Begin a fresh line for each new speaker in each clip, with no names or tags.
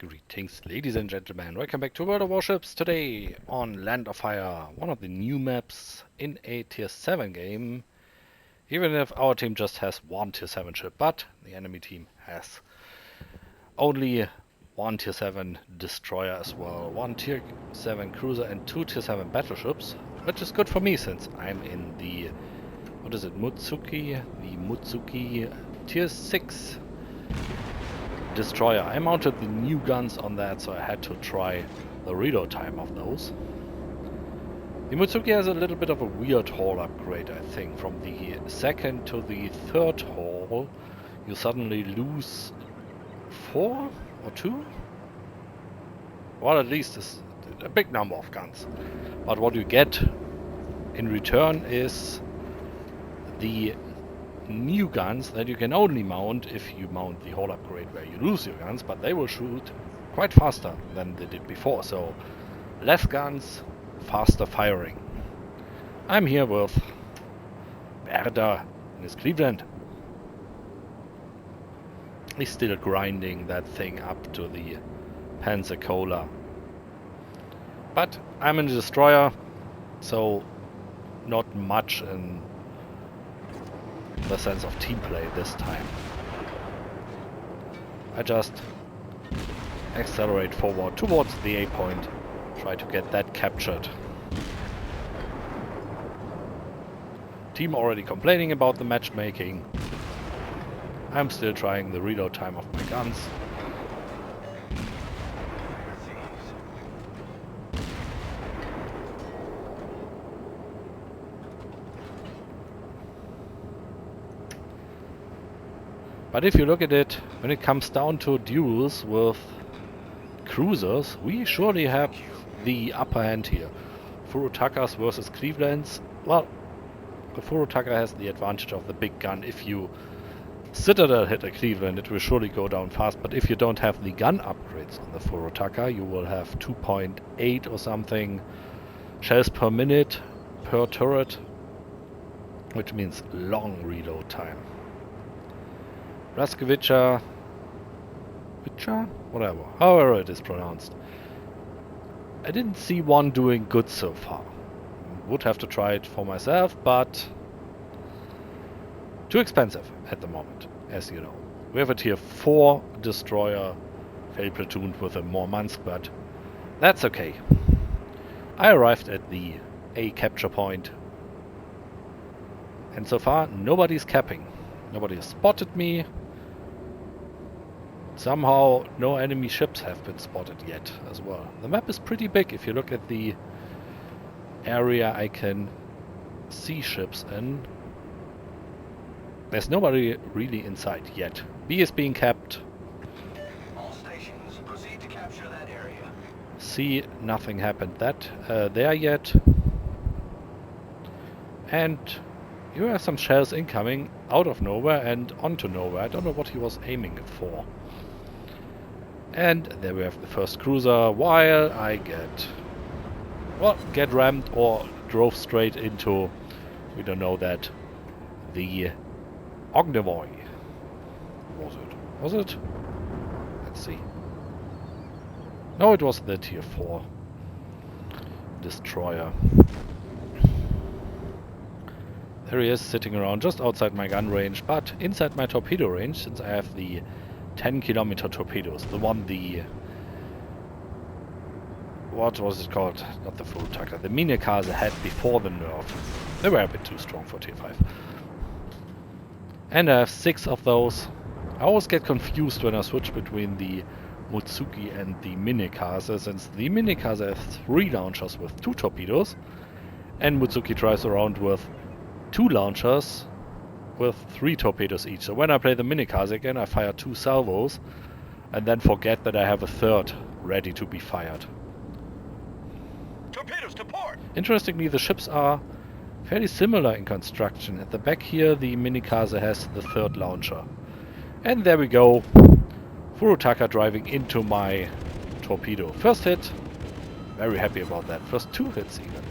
Greetings, ladies and gentlemen. Welcome back to World of Warships. Today on Land of Fire, one of the new maps in a Tier 7 game. Even if our team just has one Tier 7 ship, but the enemy team has only one Tier 7 destroyer as well, one Tier 7 cruiser and two Tier 7 battleships, which is good for me since I'm in the, what is it, Mutsuki? The Mutsuki Tier 6 destroyer. I mounted the new guns on that, so I had to try the reload time of those. The Mutsuki has a little bit of a weird hull upgrade, I think. From the second to the third hull, you suddenly lose 4 or 2? Well, at least it's a big number of guns. But what you get in return is the new guns that you can only mount if you mount the hull upgrade where you lose your guns, but they will shoot quite faster than they did before, so less guns, faster firing. I'm here with Werder in his Cleveland. He's still grinding that thing up to the Pensacola. But I'm in the destroyer, so not much in the sense of team play this time. I just accelerate forward towards the A point, try to get that captured. Team already complaining about the matchmaking. I'm still trying the reload time of my guns. But if you look at it, when it comes down to duels with cruisers, we surely have the upper hand here. Furutakas versus Clevelands. Well, the Furutaka has the advantage of the big gun. If you Citadel hit a Cleveland, it will surely go down fast. But if you don't have the gun upgrades on the Furutaka, you will have 2.8 or something shells per minute per turret, which means long reload time. Raskovica, whatever, however it is pronounced. I didn't see one doing good so far. Would have to try it for myself, but too expensive at the moment, as you know. We have a tier 4 destroyer, fail platooned with a more months, but that's okay. I arrived at the A capture point, and so far nobody's capping. Nobody has spotted me. Somehow no enemy ships have been spotted yet as well. The map is pretty big if you look at the area I can see ships in. There's nobody really inside yet. B is being capped.
All stations, proceed to capture that area.
C, nothing happened there yet. And you have some shells incoming out of nowhere and onto nowhere. I don't know what he was aiming for. And there we have the first cruiser, while I get rammed or drove straight into, we don't know that, the Ognivoy. Was it? Let's see. No, it was the tier 4 destroyer. There he is, sitting around just outside my gun range, but inside my torpedo range, since I have the 10-kilometer torpedoes. What was it called? Not the Furutaka. The Minekase had before the nerf. They were a bit too strong for tier 5. And I have 6 of those. I always get confused when I switch between the Mutsuki and the Minekase, since the Minekase has 3 launchers with 2 torpedoes, and Mutsuki drives around with 2 launchers with 3 torpedoes each. So when I play the Minekase again, I fire 2 salvos and then forget that I have a third ready to be fired.
Torpedoes to port!
Interestingly, the ships are fairly similar in construction. At the back here, the Minekase has the 3rd launcher. And there we go. Furutaka driving into my torpedo. First hit. Very happy about that. First 2 hits even.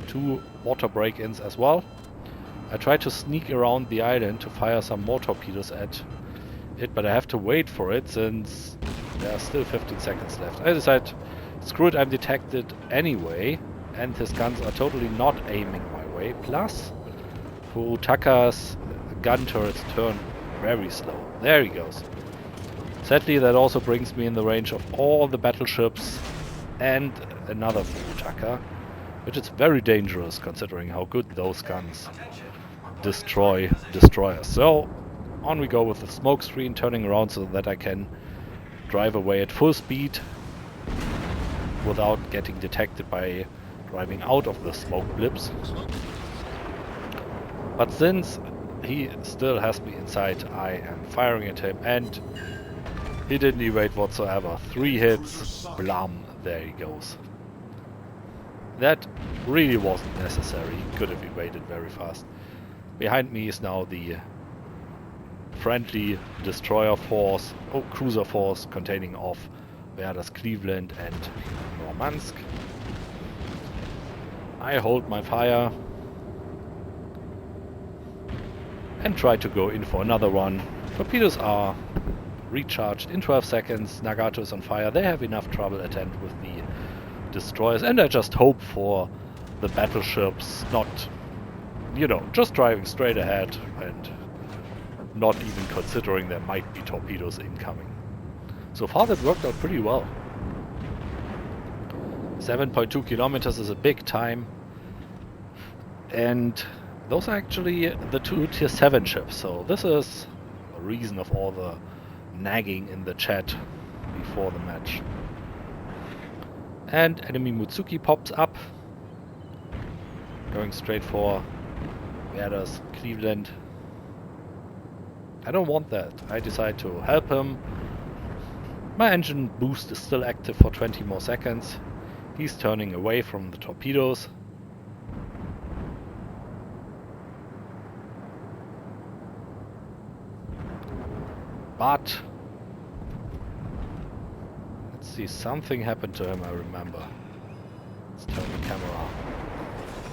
2 water break-ins as well. I tried to sneak around the island to fire some more torpedoes at it, but I have to wait for it since There are still 15 seconds left. I decide, screw it, I'm detected anyway, and his guns are totally not aiming my way. Plus, Furutaka's gun turrets turn very slow. There he goes. Sadly, that also brings me in the range of all the battleships and another Furutaka, which is very dangerous considering how good those guns destroy destroyers. So, on we go with the smoke screen, turning around so that I can drive away at full speed without getting detected by driving out of the smoke blips. But since he still has me inside, I am firing at him, and he didn't evade whatsoever. 3 hits, blam, there he goes. That really wasn't necessary, he could have evaded very fast. Behind me is now the friendly destroyer force, cruiser force containing of Werder's Cleveland and Murmansk. I hold my fire and try to go in for another run. Torpedoes are recharged in 12 seconds. Nagato is on fire. They have enough trouble at hand with the destroyers, and I just hope for the battleships not, just driving straight ahead and not even considering there might be torpedoes incoming. So far that worked out pretty well. 7.2 kilometers is a big time, and those are actually the 2 tier 7 ships, so this is a reason of all the nagging in the chat before the match. And enemy Mutsuki pops up, going straight for Werder's Cleveland. I don't want that. I decide to help him. My engine boost is still active for 20 more seconds. He's turning away from the torpedoes. But let's see, something happened to him, I remember. Let's turn the camera.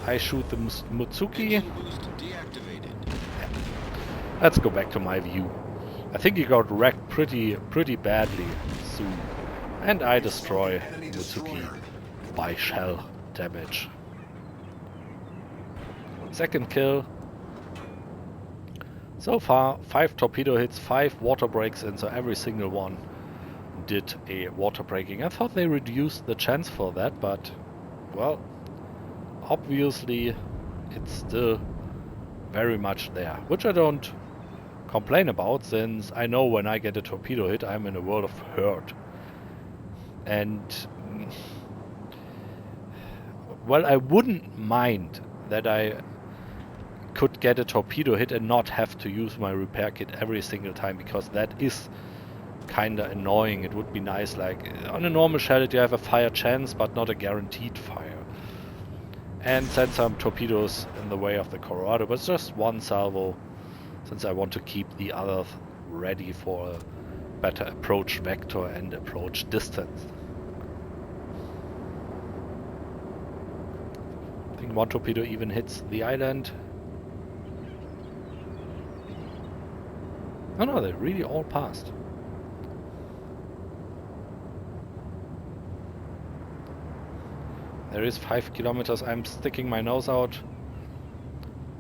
I shoot the Mutsuki. Yeah. Let's go back to my view. I think he got wrecked pretty badly soon. And I destroy Mutsuki by shell damage. Second kill. So far, 5 torpedo hits, 5 water breaks in, so every single one did a water breaking. I thought they reduced the chance for that, but, well, obviously it's still very much there. Which I don't complain about, since I know when I get a torpedo hit, I'm in a world of hurt. And, well, I wouldn't mind that I could get a torpedo hit and not have to use my repair kit every single time, because that is kinda annoying. It would be nice, like, on a normal shell you have a fire chance, but not a guaranteed fire. And send some torpedoes in the way of the Colorado, but it's just one salvo, since I want to keep the others ready for a better approach vector and approach distance. I think one torpedo even hits the island. Oh no, they really all passed. There is 5 kilometers. I'm sticking my nose out,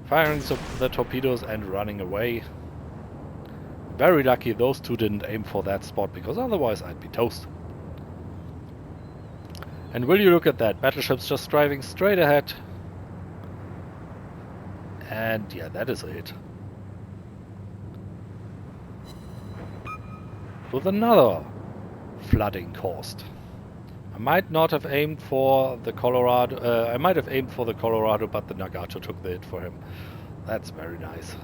firing the torpedoes and running away. Very lucky those two didn't aim for that spot, because otherwise I'd be toast. And will you look at that, battleships just driving straight ahead. And yeah, that is a hit. With another flooding caused. I might not have aimed for the Colorado. I might have aimed for the Colorado, but the Nagato took the hit for him. That's very nice.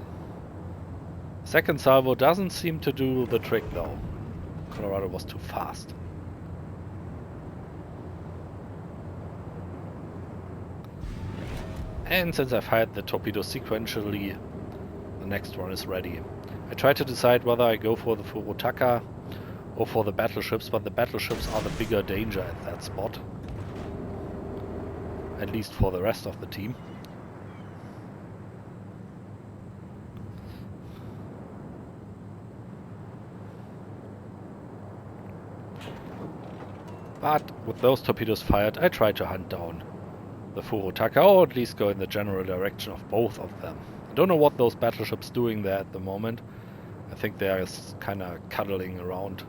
Second salvo doesn't seem to do the trick though. Colorado was too fast. And since I fired the torpedo sequentially, the next one is ready. I try to decide whether I go for the Furutaka or for the battleships, but the battleships are the bigger danger at that spot. At least for the rest of the team. But with those torpedoes fired, I try to hunt down the Furutaka, or at least go in the general direction of both of them. I don't know what those battleships doing there at the moment. I think they are kind of cuddling around,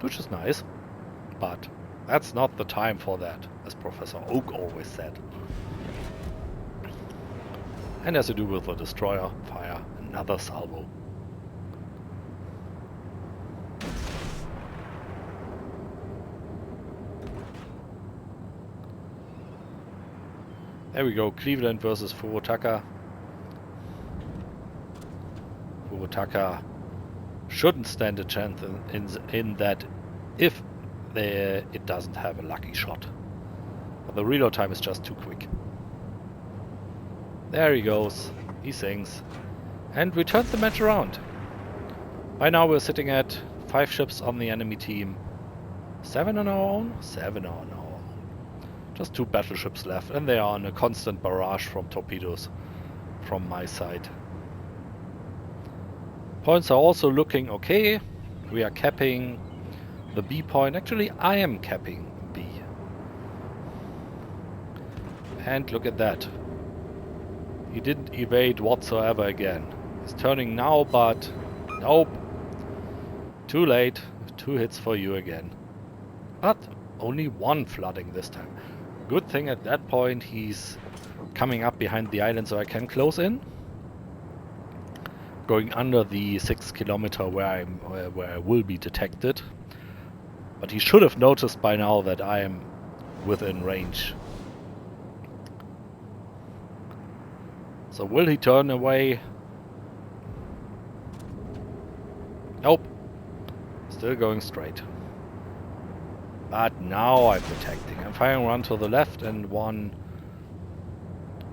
which is nice. But that's not the time for that, as Professor Oak always said. And as you do with the destroyer, fire another salvo. There we go, Cleveland versus Furutaka. Furutaka shouldn't stand a chance in that if it doesn't have a lucky shot. But the reload time is just too quick. There he goes, he sinks. And we turned the match around. By now we're sitting at 5 ships on the enemy team. 7 on our own? 7 on our own. Just 2 battleships left, and they are on a constant barrage from torpedoes from my side. Points are also looking okay. We are capping the B point. Actually, I am capping B. And look at that. He didn't evade whatsoever again. He's turning now, but nope. Too late. 2 hits for you again. But only 1 flooding this time. Good thing at that point he's coming up behind the island so I can close in. Going under the 6 kilometer where I will be detected. But he should have noticed by now that I am within range. So will he turn away? Nope. Still going straight. But now I'm detecting. I'm firing one to the left and one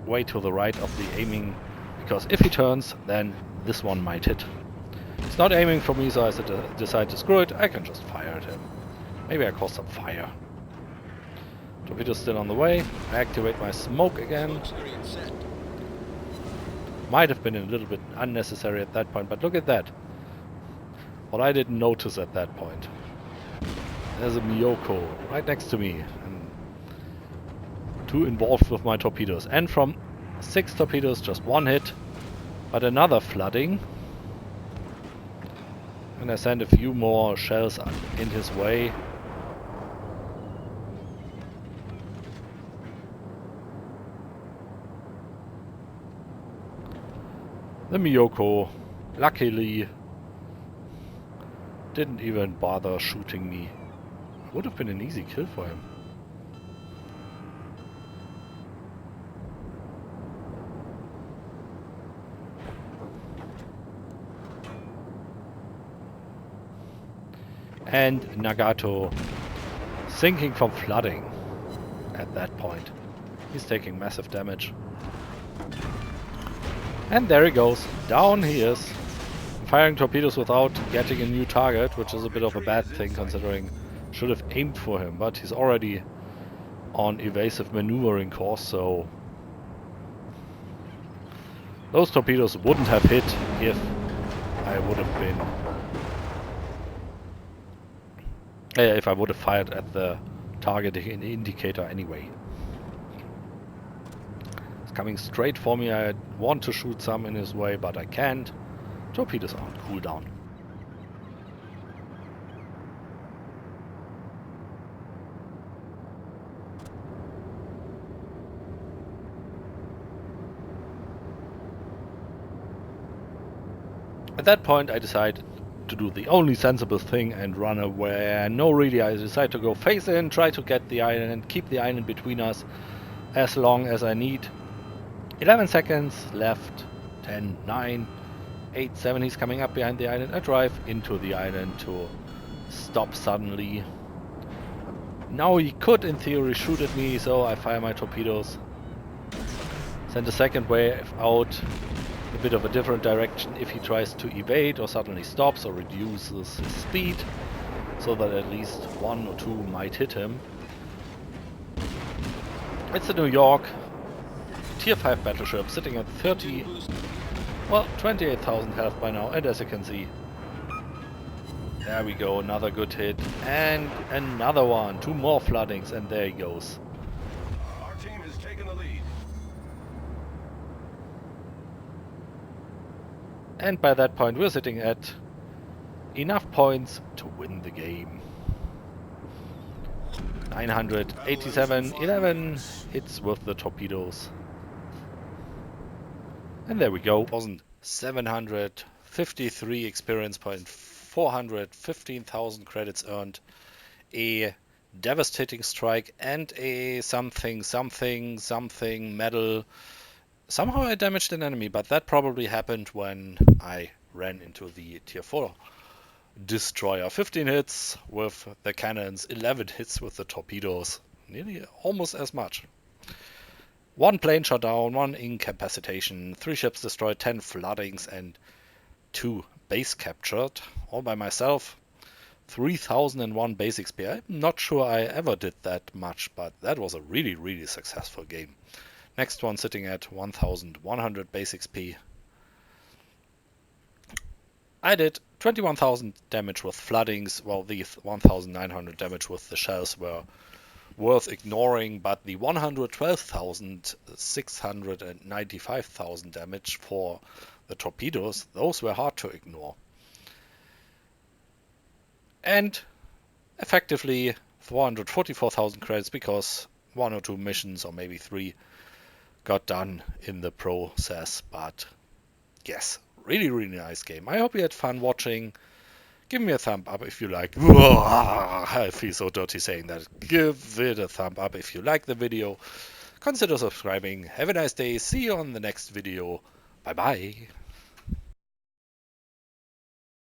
way to the right of the aiming. Because if he turns, then this one might hit. He's not aiming for me, so I decide to screw it. I can just fire at him. Maybe I cause some fire. Torpedo's still on the way. I activate my smoke again. Might have been a little bit unnecessary at that point, but look at that. What I didn't notice at that point. There's a Miyoko right next to me. And 2 involved with my torpedoes. And from 6 torpedoes, just 1 hit. But another flooding. And I send a few more shells in his way. The Miyoko, luckily, didn't even bother shooting me. Would have been an easy kill for him. And Nagato sinking from flooding at that point. He's taking massive damage. And there he goes. Down he is. Firing torpedoes without getting a new target, which is a bit of a bad thing considering should have aimed for him, but he's already on evasive maneuvering course, so those torpedoes wouldn't have hit if I would have been if I would have fired at the targeting indicator anyway. It's coming straight for me. I want to shoot some in his way, but I can't. Torpedoes on cooldown. At that point I decide to do the only sensible thing and run away. No, really, I decide to go face in, try to get the island and keep the island between us as long as I need. 11 seconds left. 10, 9, 8, 7. He's coming up behind the island. I drive into the island to stop suddenly. Now he could in theory shoot at me, so I fire my torpedoes. Send a second wave out a bit of a different direction if he tries to evade or suddenly stops or reduces his speed, so that at least 1 or 2 might hit him. It's a New York Tier 5 battleship sitting at 28,000 health by now, and as you can see, There we go, another good hit. And another one. 2 more floodings, and there he goes.
Our team has taken the lead.
And by that point, we're sitting at enough points to win the game. 987, 11 hits with the torpedoes. And there we go. 1,753 experience points, 415,000 credits earned, a devastating strike, and a something medal. Somehow I damaged an enemy, but that probably happened when I ran into the tier 4 destroyer. 15 hits with the cannons, 11 hits with the torpedoes. Nearly almost as much. 1 plane shot down, 1 incapacitation, 3 ships destroyed, 10 floodings, and 2 base captured. All by myself. 3001 base XP. I'm not sure I ever did that much, but that was a really, really successful game. Next one sitting at 1100 base XP. I did 21,000 damage with floodings, while the 1,900 damage with the shells were worth ignoring, but the 112,600 and 95,000 damage for the torpedoes, those were hard to ignore. And effectively 444,000 credits because 1 or 2 missions, or maybe 3, got done in the process. But yes, really, really nice game. I hope you had fun watching. Give me a thumb up if you like. I feel so dirty saying that. Give it a thumb up if you like the video. Consider subscribing. Have a nice day. See you on the next video. Bye bye.